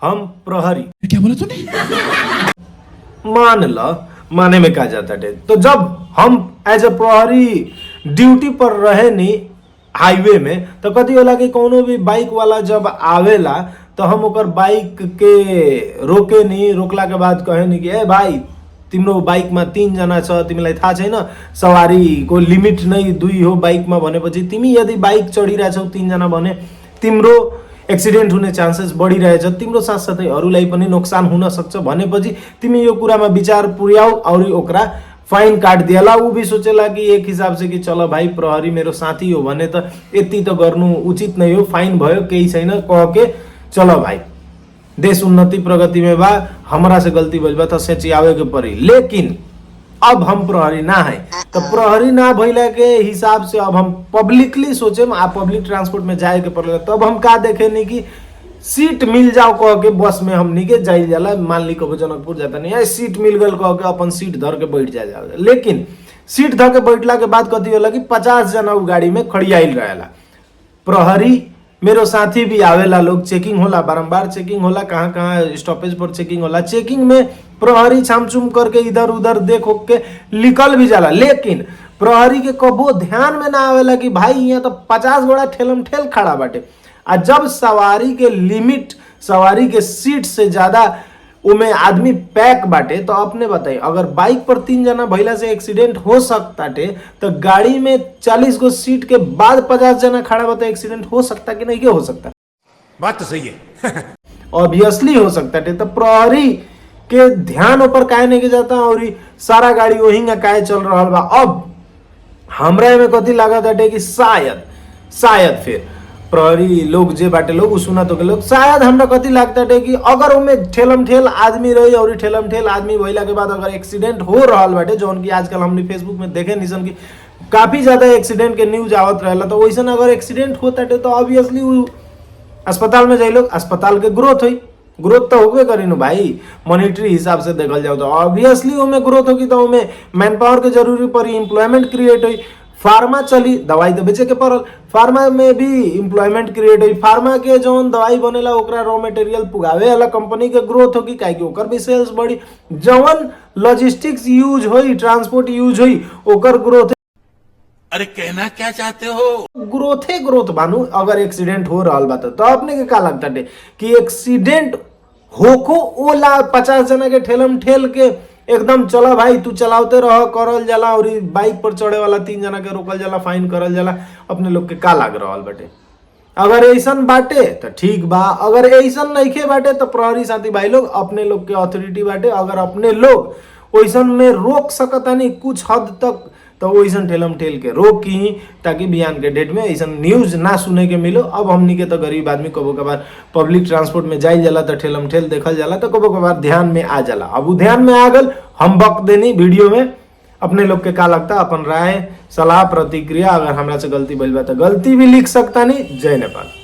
हम प्रहरी, क्या बोला तूने? मान ल, माने में कहा जाता है। तो जब हम एज ए प्रहरी ड्यूटी पर रहे नी हाईवे में, तो कथी होला कि कोनो भी बाइक वाला जब आवेला तो हम ओकर बाइक के रोके नी, रोकला के बाद कहे नी कि ए भाई तिम्रो बाइक में 3 जना छ, तिमीलाई थाहा छैन सवारी को लिमिट नै 2 हो बाइक में भनेपछि तिमी यदि बाइक चढिरहेछौ 3 जना भने तिम्रो एक्सिडेन्ट हुने चान्सेस बढिरहेछ, तिम्रो साथसाथै अरूलाई पनि नोक्सान हुन सक्छ भनेपछि तिमी यो कुरामा विचार पुर्याऊ और ओकरा फाइन काट दिएला। ऊ भी सोचेला कि एक हिसाब से कि चलो भाई प्रहरी मेरो साथी हो भने त यति त गर्नु उचित नै हो, फाइन भयो केही छैन कह के चलो भाई देश उन्नति प्रगति में बा, हमरा से गलती भइल बा त सेचियावे के पड़ी। लेकिन अब हम प्रहरी ना है, तो प्रहरी ना भइला के हिसाब से अब हम पब्लिकली सोचे पब्लिक ट्रांसपोर्ट में जाए के पड़ेगा। तब हम का देखे नहीं कि सीट मिल जाओ कह के बस में हमनी के जाइल जाला, मान ली कबो जनकपुर जाता नहीं है सीट मिल गल कह के अपन सीट धर के बैठ जाला। लेकिन सीट धर के बैठला के बाद कथी होला कि 50 जना उ गाड़ी में खड़ियाइल रहेला। प्रहरी मेरो साथी भी आवेला, लोग चेकिंग होला, बारंबार चेकिंग होला, कहाँ कहाँ स्टॉपेज पर चेकिंग होला। चेकिंग में प्रहरी छामछुम करके इधर उधर देख हो के निकल भी जाला। लेकिन प्रहरी के कबो ध्यान में ना आवेला कि भाई यहाँ तो 50 गोड़ा ठेलम ठेल खड़ा बाटे। आ जब सवारी के लिमिट, सवारी के सीट से ज्यादा उमें आदमी पैक बाटे, तो अपने बताइए अगर बाइक पर 3 जना भइला से एक्सीडेंट हो सकता टे, तो गाड़ी में 40 गो सीट के बाद 50 जना खड़ा बता एक्सीडेंट हो सकता कि नहीं? क्या हो सकता? बात तो सही है। ऑब्वियसली हो सकता टे। तो प्रहरी के ध्यान ऊपर काहे नहीं के जाता और सारा गाड़ी वही काहे चल रहा बा। अब हमरा में कथी लागत बाटे कि शायद फिर प्रहरी लोग जे बाटे लोग सुना तो के लोग शायद हमरा कथी लागता है कि अगर उनमें ठेलम ठेल आदमी रही और ठेलम ठेल आदमी भइला के बाद अगर एक्सीडेंट हो रहा बाटे, जौन की आजकल हमने फेसबुक में देखे निसन की काफी ज्यादा एक्सीडेंट के न्यूज आवत रहेला, तो वैसे अगर एक्सीडेंट होता है तो ऑब्वियसली अस्पताल में जाए लोग, अस्पताल के ग्रोथ तो होबे करी नु भाई। मॉनिटरी हिसाब से देखल जाओ तो ऑब्वियसली उनमें ग्रोथ होगी, तो उनमें मैन पावर के जरूरी पड़ी, एम्प्लॉयमेंट क्रिएट हुई। फार्मा चली, दवाई तो बेचे के पड़ल, फार्मा में भी एम्प्लॉयमेंट क्रिएट हुई। फार्मा के जौन दवाई बनेला ओकरा रॉ मटेरियल पुगावे वाला कंपनी के ग्रोथ होगी, काहे कि ओकर भी सेल्स बढ़ी। जौन लॉजिस्टिक्स यूज होई, ट्रांसपोर्ट यूज होई, ओकर ग्रोथ। अरे कहना क्या चाहते हो? ग्रोथ बानू। अगर एक्सीडेंट हो रहा बा तो अपने के का लगता है कि एक्सीडेंट होको ओला 50 जना के ठेलम ठेल के एकदम चला भाई तू चलाते रह करल जाला, और बाइक पर चढ़े वाला 3 जना के रोकल जाला, फाइन करल जाला। अपने लोग के का लाग रहा बाटे? अगर ऐसन बाटे तो ठीक बा, अगर ऐसन नइखे बाटे तो प्रहरी साथी भाई लोग अपने लोग के अथॉरिटी बाटे। अगर अपने लोग वैसन में रोक सकता नहीं कुछ हद तक, तो वैसन ठेलम ठेल के रोकी, ताकि बिहान के डेट में ऐसा न्यूज ना सुने के मिलो। अब हमनी के तो गरीब आदमी कबो कबार पब्लिक ट्रांसपोर्ट में जाइल जाला तो ठेलम ठेल देखल जाला, तो कबो कबार ध्यान में आ जाला। अब वो ध्यान में आ गल, हम बक देनी वीडियो में। अपने लोग के का लगता, अपन राय सलाह प्रतिक्रिया, अगर हमरा से गलती भइल बा तो गलती भी लिख सकता नहीं। जय नेपाल।